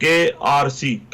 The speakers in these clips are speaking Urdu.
KRC,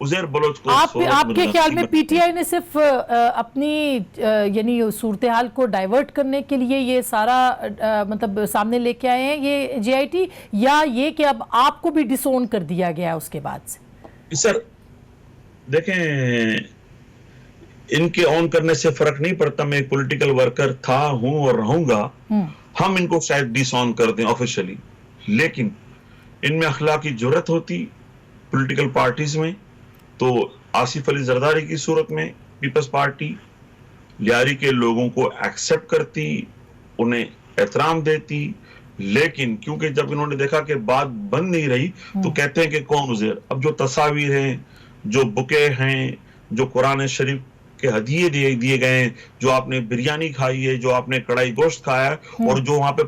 عزیر بلوچ کو آپ کے خیال میں پی ٹی آئی نے صرف اپنی یعنی صورتحال کو ڈائیورٹ کرنے کے لیے یہ سارا مطلب سامنے لے کے آئے ہیں یہ جے آئی ٹی، یا یہ کہ اب آپ کو بھی ڈس اون کر دیا گیا اس کے بعد سے؟ سر دیکھیں، ان کے آن کرنے سے فرق نہیں پڑتا، میں ایک پولیٹیکل ورکر تھا، ہوں اور رہوں گا. ہم ان کو شاید ڈس آن کر دیں آفیشلی، لیکن ان میں اخلاقی جرت ہوتی پولیٹیکل پارٹیز میں تو آصف علی زرداری کی صورت میں پیپلز پارٹی لیاری کے لوگوں کو ایکسپٹ کرتی، انہیں احترام دیتی. لیکن کیونکہ جب انہوں نے دیکھا کہ بات بند نہیں رہی تو کہتے ہیں کہ کون عزیر. اب جو تصاویر ہیں، جو بکے ہیں، جو قرآن شریف کے ہدیے دیے گئے ہیں، جو آپ نے بریانی کھائی ہے، جو آپ نے کڑھائی گوشت کھایا ہے، اور جو وہاں پہ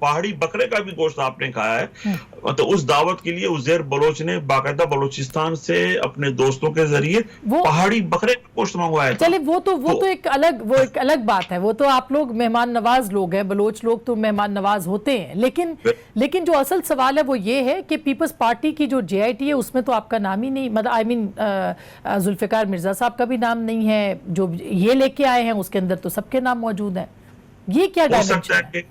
پہاڑی بکرے کا بھی گوشت آپ نے کھایا ہے، تو اس دعوت کے لیے عزیر بلوچ نے باقاعدہ بلوچستان سے اپنے دوستوں کے ذریعے پہاڑی بکرے کا گوشت منگوایا تھا. چلے وہ تو ایک الگ بات ہے، وہ تو آپ لوگ مہمان نواز لوگ ہیں، بلوچ لوگ تو مہمان نواز ہوتے ہیں. لیکن جو اصل سوال ہے وہ یہ ہے کہ پیپلز پارٹی کی جو جے آئی ٹی ہے اس میں تو آپ کا نام ہی نہیں، مطلب آئی مین ذوالفقار مرزا صاحب کا بھی نام نہیں ہے. جو یہ لے کے آئے ہیں اس کے اندر تو سب کے نام موجود ہیں. یہ کیا ڈائمنشن ہے؟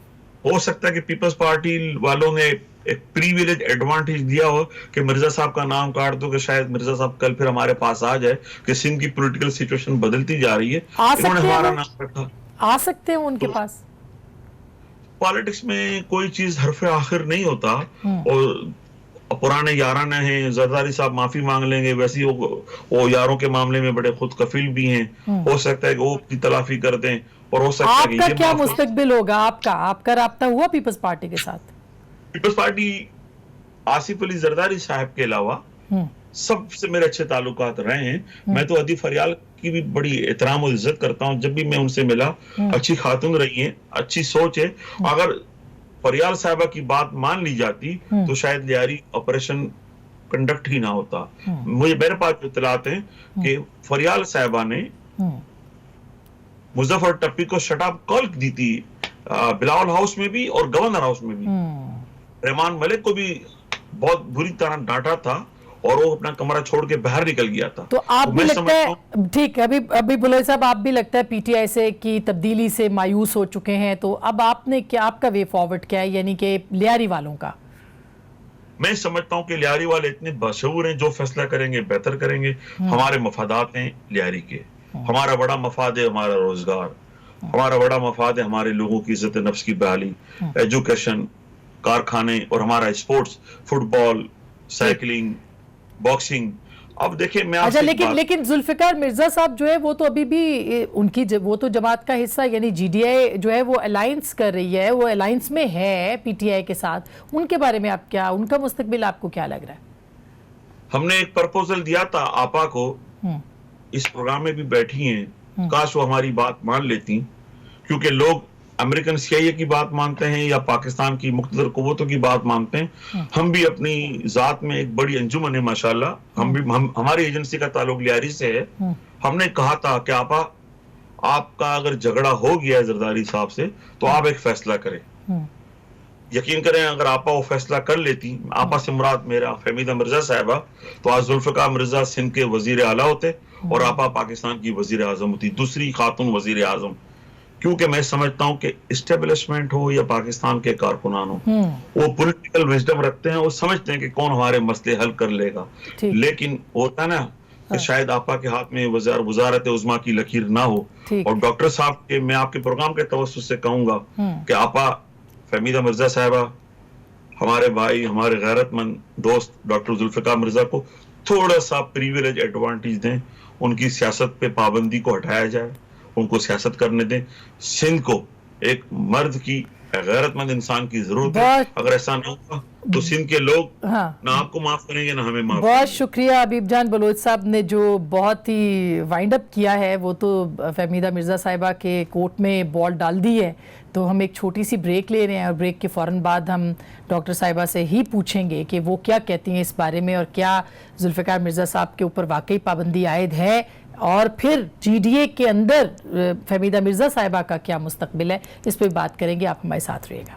ہو سکتا ہے کہ پیپلز پارٹی والوں نے ایک پریویلیج ایڈوانٹیج دیا ہو کہ مرزا صاحب کا نام کاٹ دو کہ شاید مرزا صاحب کل پھر ہمارے پاس آ جائے کہ سندھ کی پولیٹیکل سچویشن بدلتی جا رہی ہے، انہوں نے ہمارا نام رکھا. آ سکتے ہیں ان کے پاس. پالیٹکس میں کوئی چیز حرف آخر نہیں ہوتا، اور پرانے یاران ہیں، زرداری صاحب معافی مانگ لیں گے، ویسے وہ یاروں کے معاملے میں بڑے خود کفیل بھی ہیں، ہو سکتا ہے کہ وہ کی تلافی کر دیں. اور ہو سکتا ہے کہ آپ کا کیا مستقبل ہوگا؟ آپ کا رابطہ ہوا پیپلز پارٹی کے ساتھ؟ پیپلز پارٹی آصف علی زرداری صاحب کے علاوہ سب سے میرے اچھے تعلقات رہے ہیں. میں تو عدی فریال کی بھی بڑی احترام و عزت کرتا ہوں، جب بھی میں ان سے ملا اچھی خاتون رہی ہیں، اچھی سوچ ہے. اگر فریال صاحبہ کی بات مان لی جاتی تو شاید لیاری آپریشن کنڈکٹ ہی نہ ہوتا. میرے پاس اطلاعات ہیں کہ فریال صاحبہ نے مظفر ٹپی کو شٹ اپ کال دی تھی، بلاول ہاؤس میں بھی اور گورنر ہاؤس میں بھی. رحمان ملک کو بھی بہت بری طرح ڈانٹا تھا اور وہ اپنا کمرہ چھوڑ کے باہر نکل گیا تھا. تو آپ بھی لگتا ہے ٹھیک ہے، ابھی بلوچ صاحب آپ بھی لگتا ہے پی ٹی آئی سے کی تبدیلی سے مایوس ہو چکے ہیں، تو اب آپ نے کیا، آپ کا وے فارورڈ کیا ہے یعنی کہ لیاری والوں کا؟ میں سمجھتا ہوں کہ لیاری والے اتنے باشعور ہیں، جو فیصلہ کریں گے بہتر کریں گے. ہمارے مفادات ہیں لیاری کے، ہمارا بڑا مفاد ہے ہمارا روزگار، ہمارا بڑا مفاد ہے ہمارے لوگوں کی عزت نفس کی بحالی، ایجوکیشن، کارخانے، اور ہمارا اسپورٹس، فٹ بال، سائیکلنگ، باکسنگ. اب دیکھیں میں آپ سے لیکن ذوالفقار مرزا صاحب جو ہے وہ تو ابھی بھی ان کی وہ تو جماعت کا حصہ، یعنی جی ڈی آئی جو ہے وہ الائنس کر رہی ہے، وہ الائنس میں ہے پی ٹی آئی کے ساتھ. ان کے بارے میں آپ کیا، ان کا مستقبل آپ کو کیا لگ رہا ہے؟ ہم نے ایک پرپوزل دیا تھا آپا کو، اس پروگرام میں بھی بیٹھی ہیں، کاش وہ ہماری بات مان لیتی، کیونکہ لوگ امریکن سی آئی اے کی بات مانتے ہیں یا پاکستان کی مقتدر قوتوں کی بات مانتے ہیں. ہم بھی اپنی ذات میں ایک بڑی انجمن ہے ماشاءاللہ، ہماری ایجنسی کا تعلق لیاری سے ہے. ہم نے کہا تھا کہ آپا آپ کا اگر جھگڑا ہو گیا ہے زرداری صاحب سے تو آپ ایک فیصلہ کریں. یقین کریں اگر آپا وہ فیصلہ کر لیتی، آپا سے مراد میرا فہمیدہ مرزا صاحبہ، تو آج ذوالفقار مرزا سندھ کے وزیر اعلیٰ ہوتے اور آپا پاکستان کی وزیر اعظم ہوتی، دوسری خاتون وزیر اعظم. کیونکہ میں سمجھتا ہوں کہ اسٹیبلشمنٹ ہو یا پاکستان کے کارکنان ہو، وہ پولیٹیکل وزڈم رکھتے ہیں، وہ سمجھتے ہیں کہ کون ہمارے مسئلے حل کر لے گا. لیکن ہوتا نا کہ شاید آپا کے ہاتھ میں وزارت عظمیٰ کی لکیر نہ ہو. اور ڈاکٹر صاحب کے، میں آپ کے پروگرام کے توسط سے کہوں گا کہ آپا فہمیدہ مرزا صاحبہ، ہمارے بھائی، ہمارے غیرت مند دوست ڈاکٹر ذوالفقار مرزا کو تھوڑا سا پریویلیج ایڈوانٹیج دیں، ان کی سیاست پہ پابندی کو ہٹایا جائے، ان کو سیاست کرنے دیں. سندھ کو ایک مرد کی، غیرت مند انسان کی ضرورت ہے. اگر ایسا نہ ہوگا تو سندھ کے لوگ نہ آپ کو معاف کریں گے نہ ہمیں معاف کریں گے. بہت شکریہ حبیب جان بلوچ صاحب نے جو بہت ہی وائنڈ اپ کیا ہے، وہ تو فہمیدہ مرزا صاحبہ کے کورٹ میں بال ڈال دی ہے. تو ہم ایک چھوٹی سی بریک لے رہے ہیں اور بریک کے فوراً بعد ہم ڈاکٹر صاحبہ سے ہی پوچھیں گے کہ وہ کیا کہتی ہیں اس بارے میں، اور کیا ذوالفقار مرزا صاحب کے اوپر واقعی پابندی عائد ہے، اور پھر جی ڈی اے کے اندر فہمیدہ مرزا صاحبہ کا کیا مستقبل ہے. اس پہ بات کریں گے. آپ ہمارے ساتھ رہیے گا.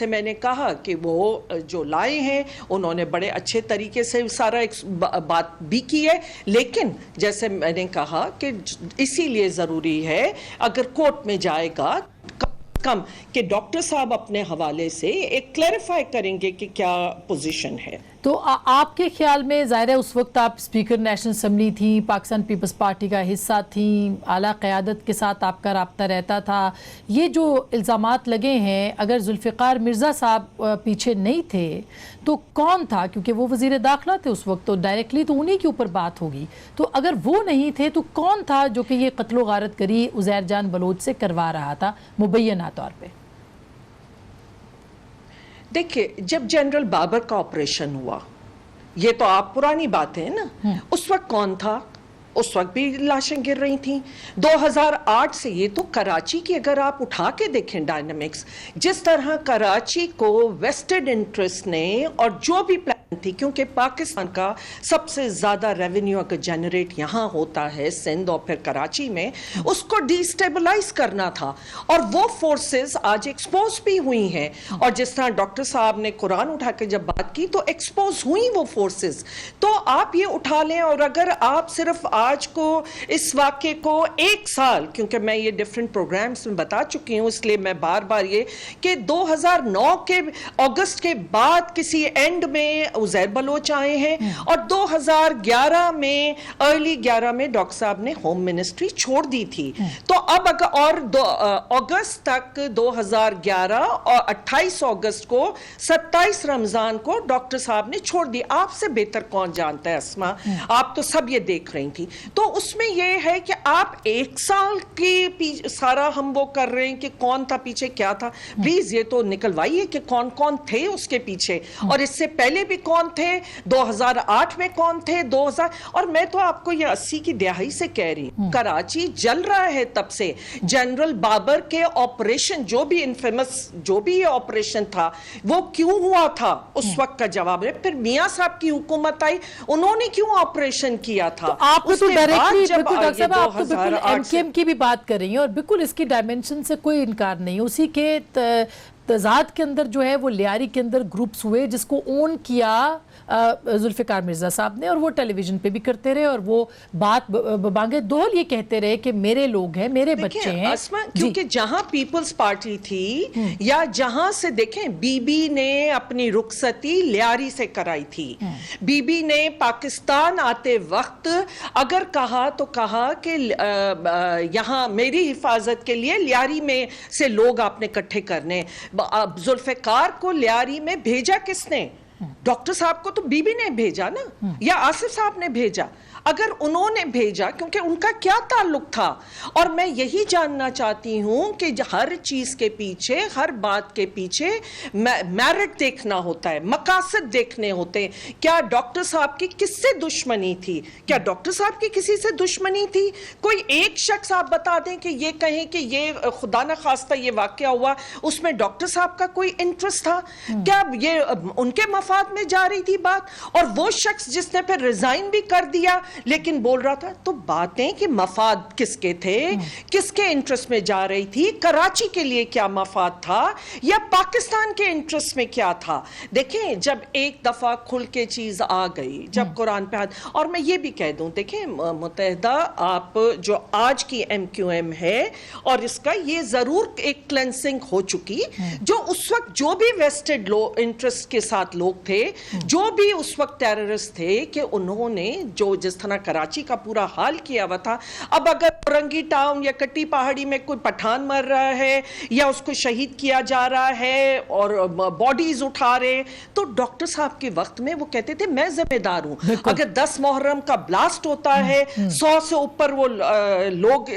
جیسے میں نے کہا کہ وہ جو لائے ہیں انہوں نے بڑے اچھے طریقے سے سارا بات بھی کی ہے، لیکن جیسے میں نے کہا کہ اسی لیے ضروری ہے اگر کورٹ میں جائے گا کم کہ ڈاکٹر صاحب اپنے حوالے سے ایک کلیریفائی کریں گے کہ کیا پوزیشن ہے. تو آپ کے خیال میں ظاہر ہے اس وقت آپ اسپیکر نیشنل اسمبلی تھیں، پاکستان پیپلز پارٹی کا حصہ تھیں، اعلیٰ قیادت کے ساتھ آپ کا رابطہ رہتا تھا. یہ جو الزامات لگے ہیں اگر ذوالفقار مرزا صاحب پیچھے نہیں تھے تو کون تھا؟ کیونکہ وہ وزیر داخلہ تھے اس وقت، تو ڈائریکٹلی تو انہی کے اوپر بات ہوگی. تو اگر وہ نہیں تھے تو کون تھا جو کہ یہ قتل و غارت گری عزیر جان بلوچ سے کروا رہا تھا مبینہ طور پہ؟ دیکھیں، جب جنرل بابر کا آپریشن ہوا، یہ تو آپ پرانی بات ہے نا، اس وقت کون تھا؟ اس وقت بھی لاشیں گر رہی تھیں. 2008 سے یہ تو کراچی کی اگر آپ اٹھا کے دیکھیں ڈائنامکس، جس طرح کراچی کو ویسٹڈ انٹرسٹ نے اور جو بھی پلان تھی، کیونکہ پاکستان کا سب سے زیادہ ریونیو اگر جنریٹ یہاں ہوتا ہے سندھ اور پھر کراچی میں، اس کو ڈی اسٹیبلائز کرنا تھا. اور وہ فورسز آج ایکسپوز بھی ہوئی ہیں، اور جس طرح ڈاکٹر صاحب نے قرآن اٹھا کے جب بات کی تو ایکسپوز ہوئی وہ فورسز. تو آپ یہ اٹھا لیں، اور اگر آپ صرف آج کو اس واقعے کو ایک سال، کیونکہ میں یہ ڈیفرنٹ پروگرامز میں بتا چکی ہوں اس لیے میں بار بار یہ کہ 2009 کے اگست کے بعد کسی اینڈ میں عزیر بلوچ آئے ہیں، اور 2011 میں ارلی 11 میں ڈاکٹر صاحب نے ہوم منسٹری چھوڑ دی تھی. تو اب اور اگست تک 2011 اور 28 اگست کو 27 رمضان کو ڈاکٹر صاحب نے چھوڑ دی. آپ سے بہتر کون جانتا ہے اسما، آپ تو سب یہ دیکھ رہی تھی. تو اس میں یہ ہے کہ آپ ایک سال کی سارا ہم وہ کر رہے ہیں کہ کون تھا پیچھے، کیا تھا. پلیز یہ تو نکلوائیے کہ کون کون تھے اس کے پیچھے، اور اس سے پہلے بھی کون تھے، 2008 میں کون تھے، 2000. اور میں تو آپ کو یہ 80 کی دہائی سے کہہ رہی ہوں، کراچی جل رہا ہے تب سے. جنرل بابر کے آپریشن جو بھی انفیمس جو بھی یہ آپریشن تھا وہ کیوں ہوا تھا اس وقت کا جواب ہے. پھر میاں صاحب کی حکومت آئی، انہوں نے کیوں آپریشن کیا تھا. آپ تو ڈائریکٹلی ڈاکٹر صاحب آپ تو بالکل ایم کیو ایم کی بھی بات کر رہی ہیں، اور بالکل اس کی ڈائمنشن سے کوئی انکار نہیں. اسی کے تضاد کے اندر جو ہے وہ لیاری کے اندر گروپس ہوئے جس کو اون کیا ذوالفقار مرزا صاحب نے، اور وہ ٹیلی ویژن پہ بھی کرتے رہے، اور وہ بات بانگے دہل یہ کہتے رہے کہ میرے لوگ ہیں، میرے بچے ہیں. کیونکہ جہاں پیپلز پارٹی تھی یا جہاں سے دیکھیں، بی بی نے اپنی رخصتی لیاری سے کرائی تھی. بی بی نے پاکستان آتے وقت اگر کہا تو کہا کہ یہاں میری حفاظت کے لیے لیاری میں سے لوگ آپ نے اکٹھے کرنے. ذوالفقار کو لیاری میں بھیجا کس نے؟ ڈاکٹر صاحب کو تو بی بی نے بھیجا نا، یا آصف صاحب نے بھیجا. اگر انہوں نے بھیجا، کیونکہ ان کا کیا تعلق تھا. اور میں یہی جاننا چاہتی ہوں کہ ہر چیز کے پیچھے، ہر بات کے پیچھے میرٹ دیکھنا ہوتا ہے، مقاصد دیکھنے ہوتے ہیں. کیا ڈاکٹر صاحب کی کس سے دشمنی تھی؟ کیا ڈاکٹر صاحب کی کسی سے دشمنی تھی؟ کوئی ایک شخص آپ بتا دیں کہ یہ کہیں کہ یہ خدا نہ خواستہ یہ واقعہ ہوا، اس میں ڈاکٹر صاحب کا کوئی انٹرسٹ تھا؟ کیا یہ ان کے مفاد میں جا رہی تھی بات؟ اور وہ شخص جس نے پھر ریزائن بھی کر دیا لیکن بول رہا تھا، تو باتیں کہ مفاد کس کے تھے، کس کے انٹرسٹ میں جا رہی تھی، کراچی کے لیے کیا مفاد تھا یا پاکستان کے انٹرسٹ میں کیا تھا. دیکھیں، جب ایک دفعہ کھل کے چیز آ گئی، جب قرآن پہ اور میں یہ بھی کہہ دوں، دیکھیں متحدہ آپ جو آج کی ایم کیو ایم ہے، اور اس کا یہ ضرور ایک کلینسنگ ہو چکی، جو اس وقت جو بھی ویسٹڈ انٹرسٹ کے ساتھ لوگ تھے، جو بھی اس وقت ٹیررسٹ تھے، کہ انہوں نے جو جس طرح کراچی کا پورا حال کیا ہوا تھا. اب اگر رنگی ٹاؤن یا کٹی پہاڑی میں کوئی پٹھان مر رہا ہے یا اس کو شہید کیا جا رہا ہے اور باڈیز اٹھا رہے، تو ڈاکٹر صاحب کے وقت میں وہ کہتے تھے میں ذمہ دار ہوں. اگر 10 محرم کا بلاسٹ ہوتا ہے، 100 سے اوپر وہ لوگ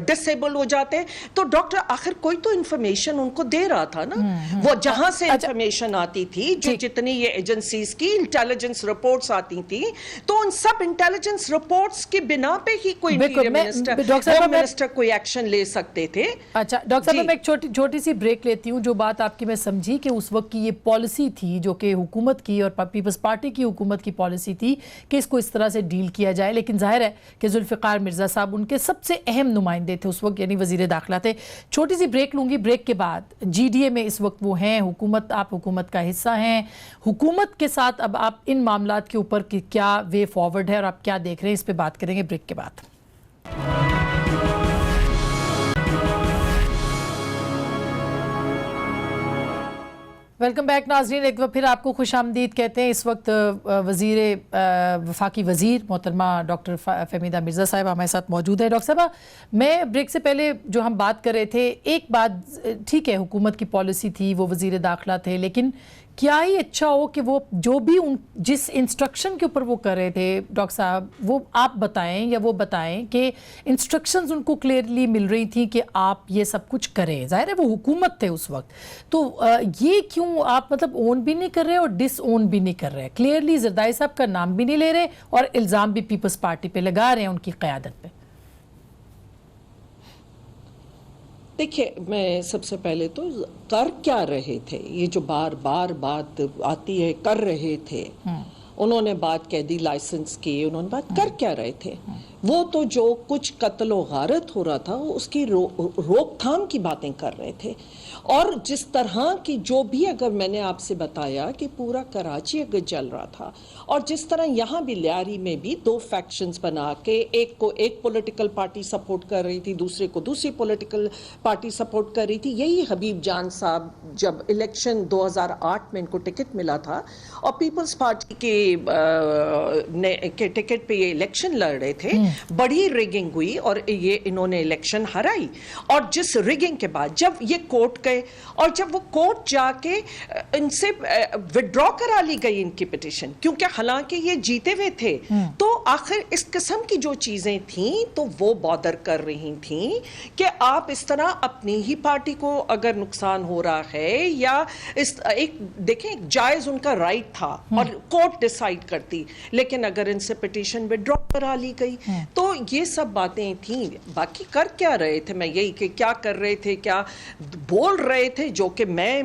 ڈسیبل ہو جاتے ہیں، تو ڈاکٹر آخر کوئی تو انفارمیشن ان کو دے رہا تھا نا. وہ جہاں سے انفارمیشن آتی تھی، جو جتنی یہ ایجنسیز کی انٹیلیجنس رپورٹس آتی تھی تو ان سب انٹیلیجنس رپورٹس کی بنا پہ ہی کوئی منسٹر کوئی ایکشن لے سکتے تھے. اچھا ڈاکٹر صاحب میں ایک چھوٹی سی بریک لیتی ہوں. جو بات آپ کی میں سمجھی کہ اس وقت کی یہ پالیسی تھی جو کہ حکومت کی اور پیپلز پارٹی کی حکومت کی پالیسی تھی کہ اس کو اس طرح سے ڈیل کیا جائے, لیکن ظاہر ہے کہ ذوالفقار مرزا صاحب ان کے سب سے اہم نمائندے تھے اس وقت, یعنی وزیر داخلہ تھے. چھوٹی سی بریک لوں گی, بریک کے بعد جی ڈی اے میں اس وقت وہ ہیں حکومت, آپ حکومت کا حصہ ہیں, حکومت کے ساتھ اب آپ ان معاملات کے اوپر کیا وے فارورڈ ہے اور آپ کیا دیکھ رہے ہیں, اس پہ بات کریں گے بریک کے بعد. ویلکم بیک ناظرین, ایک بار پھر آپ کو خوش آمدید کہتے ہیں. اس وقت وفاقی وزیر محترمہ ڈاکٹر فہمیدہ مرزا صاحبہ ہمارے ساتھ موجود ہے. ڈاکٹر صاحبہ میں بریک سے پہلے جو ہم بات کر رہے تھے, ایک بات ٹھیک ہے حکومت کی پالیسی تھی, وہ وزیر داخلہ تھے, لیکن کیا ہی اچھا ہو کہ وہ جو بھی جس انسٹرکشن کے اوپر وہ کر رہے تھے ڈاکٹر صاحب, وہ آپ بتائیں یا وہ بتائیں کہ انسٹرکشنز ان کو کلیئرلی مل رہی تھیں کہ آپ یہ سب کچھ کریں. ظاہر ہے وہ حکومت تھے اس وقت, تو یہ کیوں آپ مطلب اون بھی نہیں کر رہے اور ڈس اون بھی نہیں کر رہے, کلیئرلی زرداری صاحب کا نام بھی نہیں لے رہے اور الزام بھی پیپلز پارٹی پہ لگا رہے ہیں ان کی قیادت پہ؟ دیکھیے میں سب سے پہلے تو کر کیا رہے تھے, یہ جو بار بار بات آتی ہے کر رہے تھے, انہوں نے بات کہہ دی لائسنس کی, انہوں نے بات کر کیا رہے تھے؟ وہ تو جو کچھ قتل و غارت ہو رہا تھا اس کی روک تھام کی باتیں کر رہے تھے. اور جس طرح کی جو بھی اگر میں نے آپ سے بتایا کہ پورا کراچی اگر جل رہا تھا, اور جس طرح یہاں بھی لیاری میں بھی دو فیکشنز بنا کے ایک کو ایک پولیٹیکل پارٹی سپورٹ کر رہی تھی, دوسرے کو دوسری پولیٹیکل پارٹی سپورٹ کر رہی تھی. یہی حبیب جان صاحب جب الیکشن 2008 میں ان کو ٹکٹ ملا تھا اور پیپلز پارٹی کے ٹکٹ پہ یہ الیکشن لڑ رہے تھے, بڑی ریگنگ ہوئی اور یہ انہوں نے الیکشن ہرائی. اور جس ریگنگ کے بعد جب یہ کورٹ گئے اور جب وہ کورٹ جا کے ان سے وڈرا کرا لی گئی ان کی پٹیشن, کیونکہ حالانکہ یہ جیتے ہوئے تھے, تو آخر اس قسم کی جو چیزیں تھیں تو وہ بادر کر رہی تھیں کہ آپ اس طرح اپنی ہی پارٹی کو اگر نقصان ہو رہا ہے یا دیکھیں جائز ان کا رائٹ تھا اور کورٹ ڈیسائیڈ کرتی, لیکن اگر ان سے پٹیشن وڈرا کرا لی گئی تو یہ سب باتیں تھیں. باقی کر کیا رہے تھے, میں یہی کہ کیا کر رہے تھے, کیا بول رہے تھے, جو کہ میں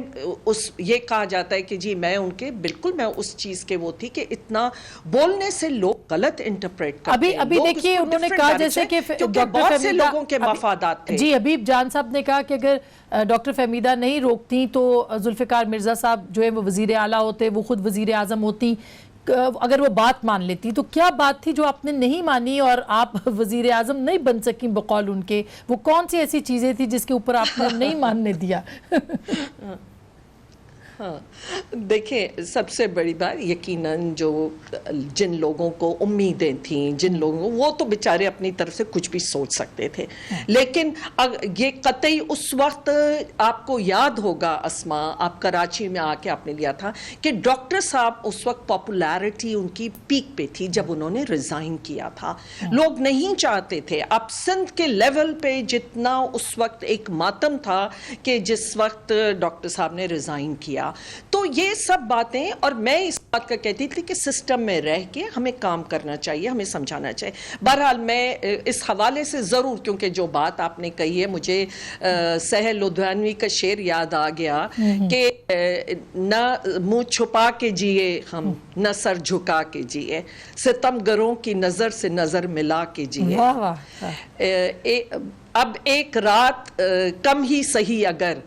یہ کہا جاتا ہے کہ جی میں ان کے بالکل میں اس چیز کے وہ تھی کہ اتنا بولنے سے لوگ غلط انٹرپریٹ کرتے ہیں. ابھی دیکھیے انہوں نے کہا جیسے کہ بہت سے لوگوں کے مفادات تھے. جی حبیب جان صاحب نے کہا کہ اگر ڈاکٹر فہمیدہ نہیں روکتی تو ذوالفقار مرزا صاحب جو ہے وہ وزیر اعلیٰ ہوتے, وہ خود وزیر اعظم ہوتی, اگر وہ بات مان لیتی. تو کیا بات تھی جو آپ نے نہیں مانی اور آپ وزیر اعظم نہیں بن سکیں بقول ان کے؟ وہ کون سی ایسی چیزیں تھی جس کے اوپر آپ نے نہیں ماننے دیا؟ ہاں دیکھیں سب سے بڑی بات یقیناً جو جن لوگوں کو امیدیں تھیں, جن لوگوں وہ تو بیچارے اپنی طرف سے کچھ بھی سوچ سکتے تھے, لیکن یہ قطعی اس وقت آپ کو یاد ہوگا اسما, آپ کراچی میں آ کے آپ نے لیا تھا کہ ڈاکٹر صاحب اس وقت پاپولیرٹی ان کی پیک پہ تھی جب انہوں نے ریزائن کیا تھا. لوگ نہیں چاہتے تھے, اب سندھ کے لیول پہ جتنا اس وقت ایک ماتم تھا کہ جس وقت ڈاکٹر صاحب نے ریزائن کیا, تو یہ سب باتیں, اور میں اس بات کا کہتی تھی کہ سسٹم میں رہ کے ہمیں کام کرنا چاہیے, ہمیں سمجھانا چاہیے. بہرحال میں اس حوالے سے ضرور, کیونکہ جو بات آپ نے کہی ہے مجھے سہیل لدھیانوی کا شعر یاد آ گیا کہ نہ منہ چھپا کے جیے ہم, نہ سر جھکا کے جیے, ستم گروں کی نظر سے نظر ملا کے جیے. اب ایک رات کم ہی صحیح اگر,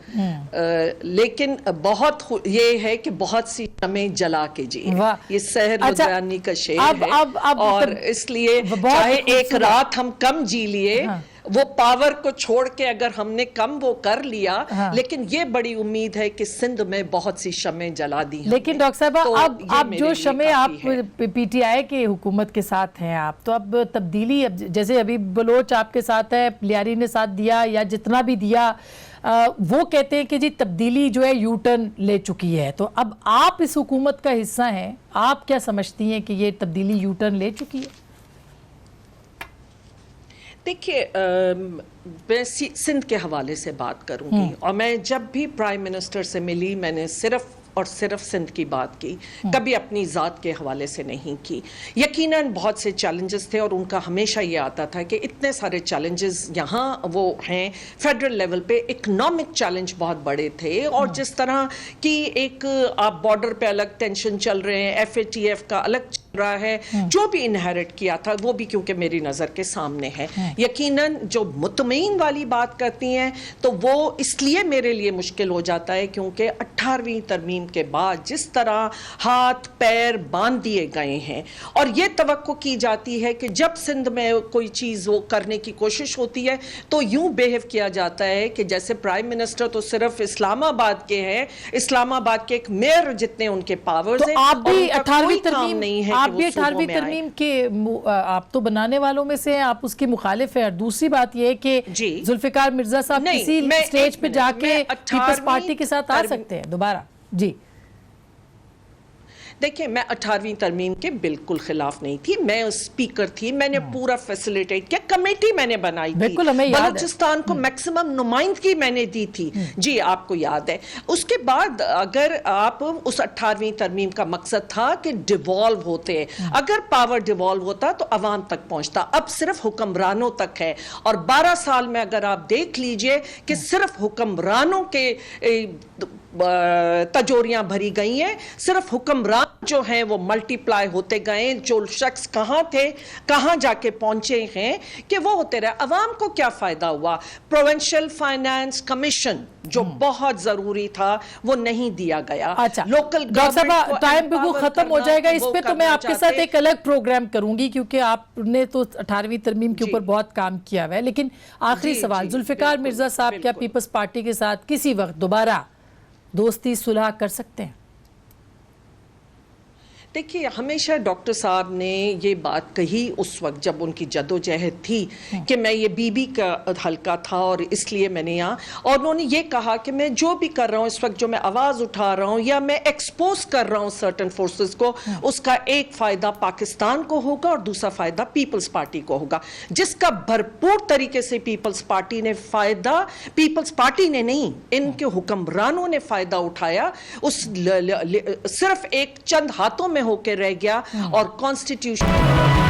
لیکن بہت یہ ہے کہ بہت سی شمیں جلا کے جیے. یہ سحر لدھیانوی کا شعر ہے, اور اس لیے چاہے ایک رات ہم کم جی لیے, وہ پاور کو چھوڑ کے اگر ہم نے کم وہ کر لیا, لیکن یہ بڑی امید ہے کہ سندھ میں بہت سی شمیں جلا دی. لیکن ڈاکٹر صاحبہ اب جو شمیں آپ پی ٹی آئی کے حکومت کے ساتھ ہیں آپ, تو اب تبدیلی, اب جیسے ابھی بلوچ آپ کے ساتھ ہے, لیاری نے ساتھ دیا یا جتنا بھی دیا, وہ کہتے ہیں کہ جی تبدیلی جو ہے یو ٹرن لے چکی ہے. تو اب آپ اس حکومت کا حصہ ہیں, آپ کیا سمجھتی ہیں کہ یہ تبدیلی یو ٹرن لے چکی ہے؟ دیکھیے میں سندھ کے حوالے سے بات کروں گی, اور میں جب بھی پرائم منسٹر سے ملی میں نے صرف اور صرف سندھ کی بات کی, کبھی اپنی ذات کے حوالے سے نہیں کی. یقیناً بہت سے چیلنجز تھے اور ان کا ہمیشہ یہ آتا تھا کہ اتنے سارے چیلنجز یہاں وہ ہیں فیڈرل لیول پہ, اکنامک چیلنج بہت بڑے تھے, اور جس طرح کی ایک آپ بارڈر پہ الگ ٹینشن چل رہے ہیں, FATF کا الگ چل رہا ہے, جو بھی انہیرٹ کیا تھا وہ بھی کیونکہ میری نظر کے سامنے ہے. یقیناً جو مطمئن والی بات کرتی ہیں تو وہ اس لیے میرے لیے مشکل ہو جاتا ہے کیونکہ 18ویں ترمیم کے بعد جس طرح ہاتھ پیر باندھ دیے گئے ہیں, اور یہ توقع کی جاتی ہے کہ جب سندھ میں کوئی چیز وہ کرنے کی کوشش ہوتی ہے تو یوں بیہیو کیا جاتا ہے کہ جیسے پرائم منسٹر تو صرف اسلام آباد کے ہیں, اسلام آباد کے ایک میئر جتنے ان کے پاورز ہیں, آپ بھی 18ویں ترمیم نہیں ہے, آپ بھی 18ویں ترمیم کے آپ تو بنانے والوں میں سے ہیں, آپ اس کے مخالف ہیں. اور دوسری بات یہ ہے کہ ذوالفقار مرزا صاحب کسی سٹیج پہ جا کے پیپلز پارٹی کے ساتھ آ سکتے ہیں دوبارہ. جی دیکھیں, میں 18ویں ترمیم کے بالکل خلاف نہیں تھی, میں اسپیکر تھی, میں نے پورا فیسیلیٹیٹ کیا, کمیٹی میں نے بنائی تھی, بلوچستان کو میکسیمم نمائندگی میں نے دی تھی. جی آپ کو یاد ہے. اس کے بعد اگر آپ اس 18ویں ترمیم کا مقصد تھا کہ ڈیوالو ہوتے ہیں, اگر پاور ڈیوالو ہوتا تو عوام تک پہنچتا, اب صرف حکمرانوں تک ہے. اور 12 سال میں اگر آپ دیکھ لیجئے کہ صرف حکمرانوں کے تجوریاں بھری گئی ہیں, صرف حکمران جو ہیں وہ ملٹی پلائی ہوتے گئے, جو شخص کہاں تھے کہاں جا کے پہنچے ہیں کہ وہ ہوتے رہے. عوام کو کیا فائدہ ہوا؟ پروونشل فائنانس کمیشن جو بہت ضروری تھا وہ نہیں دیا گیا. لوکل ڈاکٹر صاحب ٹائم بالکل ختم ہو جائے گا, اس پہ تو میں آپ کے ساتھ ایک الگ پروگرام کروں گی کیونکہ آپ نے تو 18ویں ترمیم کے اوپر بہت کام کیا ہوا ہے. لیکن آخری سوال, ذوالفقار مرزا صاحب کیا پیپلز پارٹی کے ساتھ کسی وقت دوبارہ دوستی صلح کر سکتے ہیں؟ دیکھیے, ہمیشہ ڈاکٹر صاحب نے یہ بات کہی اس وقت جب ان کی جدوجہد تھی کہ میں یہ بی بی کا حلقہ تھا اور اس لیے میں نے یہاں, اور انہوں نے یہ کہا کہ میں جو بھی کر رہا ہوں اس وقت, جو میں آواز اٹھا رہا ہوں یا میں ایکسپوز کر رہا ہوں سرٹن فورسز کو, اس کا ایک فائدہ پاکستان کو ہوگا اور دوسرا فائدہ پیپلز پارٹی کو ہوگا, جس کا بھرپور طریقے سے پیپلز پارٹی نے فائدہ, پیپلز پارٹی نے نہیں, ان کے حکمرانوں نے فائدہ اٹھایا. اس صرف ایک چند ہاتھوں میں ہو کے رہ گیا, اور کانسٹیٹیوشن